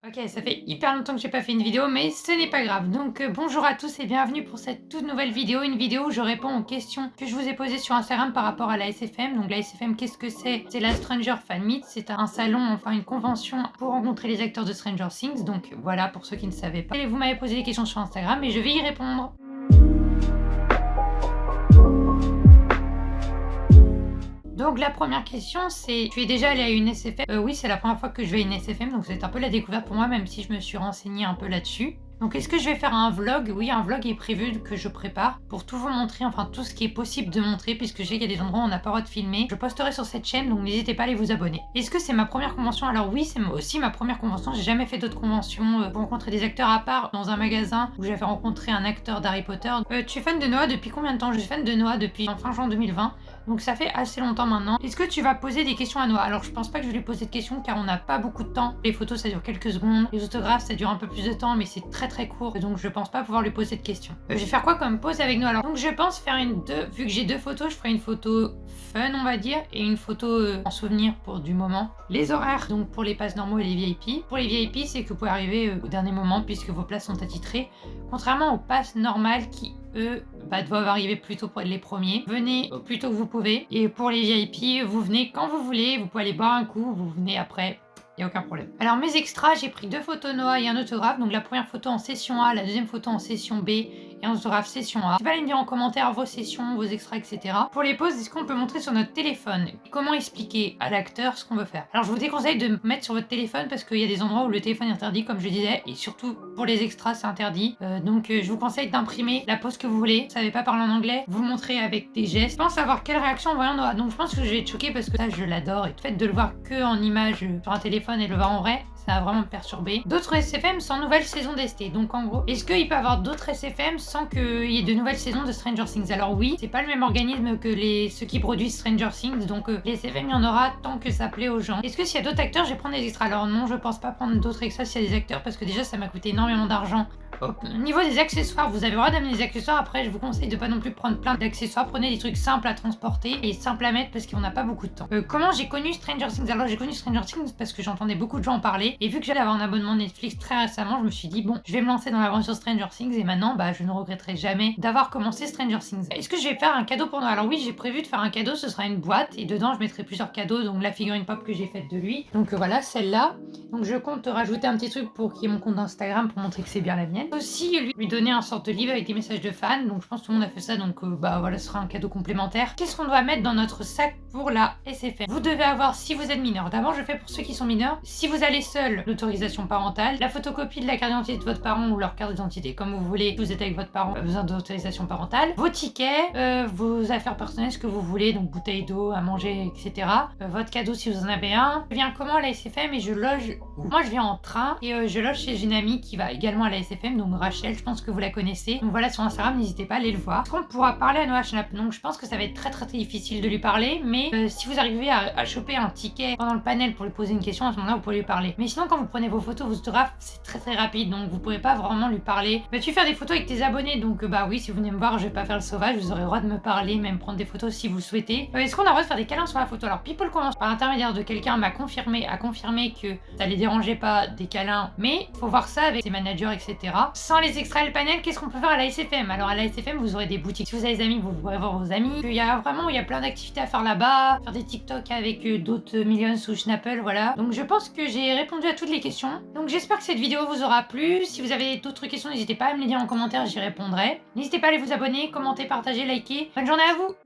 Ok, ça fait hyper longtemps que j'ai pas fait une vidéo, mais ce n'est pas grave. Donc bonjour à tous et bienvenue pour cette toute nouvelle vidéo. Une vidéo où je réponds aux questions que je vous ai posées sur Instagram par rapport à la SFM. Donc la SFM, qu'est-ce que c'est? C'est la Stranger Fan Meet. C'est un salon, enfin une convention pour rencontrer les acteurs de Stranger Things. Donc voilà, pour ceux qui ne savaient pas. Et vous m'avez posé des questions sur Instagram et je vais y répondre. Donc la première question c'est, tu es déjà allé à une SFM? Oui, c'est la première fois que je vais à une SFM, donc c'est un peu la découverte pour moi, même si je me suis renseignée un peu là-dessus. Donc est-ce que je vais faire un vlog? Oui, un vlog est prévu que je prépare pour tout vous montrer, enfin tout ce qui est possible de montrer, puisque je sais qu'il y a des endroits où on n'a pas le droit de filmer. Je posterai sur cette chaîne, donc n'hésitez pas à aller vous abonner. Est-ce que c'est ma première convention? Alors oui, c'est aussi ma première convention. J'ai jamais fait d'autres conventions pour rencontrer des acteurs, à part dans un magasin où j'avais rencontré un acteur d'Harry Potter. Tu es fan de Noah depuis combien de temps? Je suis fan de Noah depuis fin juin 2020. Donc ça fait assez longtemps maintenant. Est-ce que tu vas poser des questions à Noah? Alors je pense pas que je vais lui poser de questions car on n'a pas beaucoup de temps. Les photos ça dure quelques secondes. Les autographes ça dure un peu plus de temps mais c'est très court. Donc je pense pas pouvoir lui poser de questions. Je vais faire quoi comme pose avec Noah? Alors donc je pense faire vu que j'ai deux photos, je ferai une photo fun on va dire et une photo en souvenir pour du moment. Les horaires donc pour les passes normaux et les VIP. Pour les VIP c'est que vous pouvez arriver au dernier moment puisque vos places sont attitrées. Contrairement aux passes normales qui eux doivent arriver plus tôt pour être les premiers. Venez au plus tôt que vous pouvez. Et pour les VIP, vous venez quand vous voulez. Vous pouvez aller boire un coup, vous venez après. Il n'y a aucun problème. Alors mes extras, j'ai pris deux photos Noah et un autographe. Donc la première photo en session A, la deuxième photo en session B et un autographe session A. N'hésitez pas à me dire en commentaire vos sessions, vos extras, etc. Pour les poses, est-ce qu'on peut montrer sur notre téléphone? Comment expliquer à l'acteur ce qu'on veut faire? Alors je vous déconseille de mettre sur votre téléphone parce qu'il y a des endroits où le téléphone est interdit, comme je disais, et surtout pour les extras, c'est interdit. Donc je vous conseille d'imprimer la pose que vous voulez. Vous savez pas parler en anglais, vous montrez avec des gestes. Je pense savoir quelle réaction en voyant Noah. Donc je pense que je vais être choquée parce que ça, je l'adore. Et le fait de le voir que en image sur un téléphone et de le voir en vrai, ça a vraiment me perturbé. D'autres SFM sans nouvelle saison d'ST. Donc en gros, est-ce qu'il peut y avoir d'autres SFM sans qu'il y ait de nouvelles saisons de Stranger Things? Alors oui, c'est pas le même organisme que ceux qui produisent Stranger Things. Donc les SFM, il y en aura tant que ça plaît aux gens. Est-ce que s'il y a d'autres acteurs, je vais prendre des extras? Alors non, je pense pas prendre d'autres extras s'il y a des acteurs parce que déjà ça m'a coûté énormément d'argent. Au niveau des accessoires, vous avez le droit d'amener des accessoires. Après, je vous conseille de pas non plus prendre plein d'accessoires. Prenez des trucs simples à transporter et simples à mettre parce qu'on n'a pas beaucoup de temps. Comment j'ai connu Stranger Things? Alors j'ai connu Stranger Things parce que j'entendais beaucoup de gens en parler. Et vu que j'allais avoir un abonnement Netflix très récemment, je me suis dit bon, je vais me lancer dans l'aventure Stranger Things et maintenant, je ne regretterai jamais d'avoir commencé Stranger Things. Est-ce que je vais faire un cadeau pour Noël? Alors oui, j'ai prévu de faire un cadeau. Ce sera une boîte et dedans, je mettrai plusieurs cadeaux. Donc la figurine pop que j'ai faite de lui. Donc voilà, celle-là. Donc je compte rajouter un petit truc pour qu'il y ait mon compte Instagram pour montrer que c'est bien la mienne. Aussi, lui donner un sorte de livre avec des messages de fans. Donc je pense que tout le monde a fait ça. Donc voilà, ce sera un cadeau complémentaire. Qu'est-ce qu'on doit mettre dans notre sac pour la SFM? Vous devez avoir, si vous êtes mineur, d'abord je fais pour ceux qui sont mineurs. Si vous allez seul, l'autorisation parentale, la photocopie de la carte d'identité de votre parent ou leur carte d'identité, comme vous voulez. Si vous êtes avec votre parent, besoin d'autorisation parentale. Vos tickets, vos affaires personnelles, ce que vous voulez, donc bouteille d'eau, à manger, etc. Votre cadeau si vous en avez un. Je viens comment à la SFM et je loge. Moi je viens en train et je loge chez une amie qui va également à la SFM, donc Rachel, je pense que vous la connaissez. Donc voilà, sur Instagram, n'hésitez pas à aller le voir. Est-ce qu'on pourra parler à Noah Schnapp? Donc je pense que ça va être très difficile de lui parler, mais si vous arrivez à choper un ticket pendant le panel pour lui poser une question, à ce moment-là vous pouvez lui parler. Mais sinon quand vous prenez vos photos, vos autographes, c'est très rapide, donc vous pourrez pas vraiment lui parler. Tu faire des photos avec tes abonnés, donc oui, si vous venez me voir, je vais pas faire le sauvage, vous aurez le droit de me parler, même prendre des photos si vous le souhaitez. Est-ce qu'on a le droit de faire des câlins sur la photo? Alors People commence par l'intermédiaire de quelqu'un a confirmé que ça les dérangeait pas des câlins, mais faut voir ça avec ses managers, etc. Sans les extraits et le panel, qu'est-ce qu'on peut faire à la SFM? Alors à la SFM, vous aurez des boutiques. Si vous avez des amis, vous pourrez voir vos amis. Il y a plein d'activités à faire là-bas, faire des TikTok avec d'autres Millions ou Schnappel, voilà. Donc je pense que j'ai répondu à toutes les questions. Donc j'espère que cette vidéo vous aura plu. Si vous avez d'autres questions, n'hésitez pas à me les dire en commentaire, j'y répondrai. N'hésitez pas à aller vous abonner, commenter, partager, liker. Bonne journée à vous!